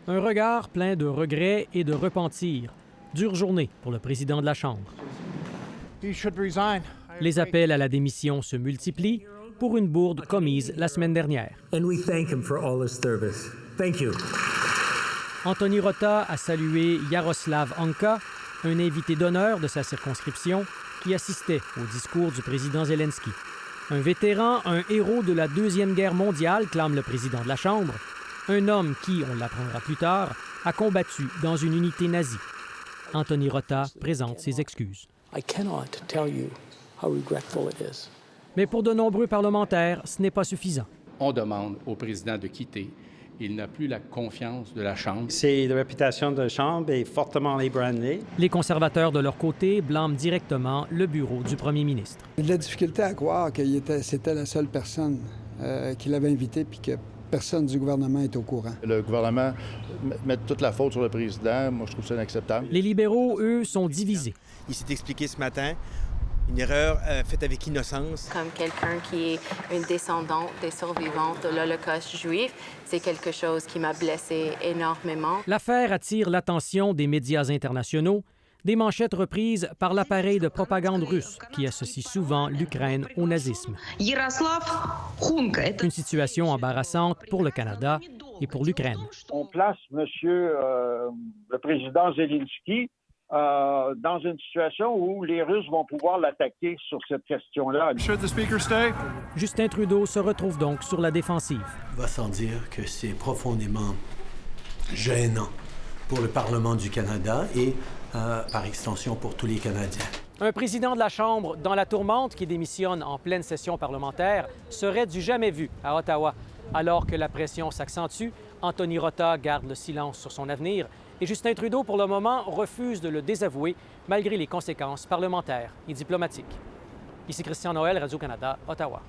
Un regard plein de regrets et de repentir. Dure journée pour le président de la Chambre. Les appels à la démission se multiplient pour une bourde commise la semaine dernière. Anthony Rota a salué Jaroslav Hanka, un invité d'honneur de sa circonscription qui assistait au discours du président Zelensky. Un vétéran, un héros de la Deuxième Guerre mondiale, clame le président de la Chambre. Un homme qui, on l'apprendra plus tard, a combattu dans une unité nazie. Anthony Rota présente ses excuses. Mais pour de nombreux parlementaires, ce n'est pas suffisant. On demande au président de quitter. Il n'a plus la confiance de la Chambre. La réputation de la Chambre est fortement ébranlée. Les conservateurs, de leur côté, blâment directement le bureau du premier ministre. J'ai de la difficulté à croire que c'était la seule personne qui l'avait invité puis que personne du gouvernement est au courant. Le gouvernement met toute la faute sur le président. Moi, je trouve ça inacceptable. Les libéraux, eux, sont divisés. Il s'est expliqué ce matin. Une erreur faite avec innocence. Comme quelqu'un qui est une descendante des survivantes de l'Holocauste juif, c'est quelque chose qui m'a blessée énormément. L'affaire attire l'attention des médias internationaux, des manchettes reprises par l'appareil de propagande russe qui associe souvent l'Ukraine au nazisme. Une situation embarrassante pour le Canada et pour l'Ukraine. On place le président Zelensky dans une situation où les Russes vont pouvoir l'attaquer sur cette question-là. Justin Trudeau se retrouve donc sur la défensive. Va sans dire que c'est profondément gênant pour le Parlement du Canada et, par extension, pour tous les Canadiens. Un président de la Chambre dans la tourmente qui démissionne en pleine session parlementaire serait du jamais vu à Ottawa. Alors que la pression s'accentue, Anthony Rota garde le silence sur son avenir et Justin Trudeau, pour le moment, refuse de le désavouer malgré les conséquences parlementaires et diplomatiques. Ici Christian Noël, Radio-Canada, Ottawa.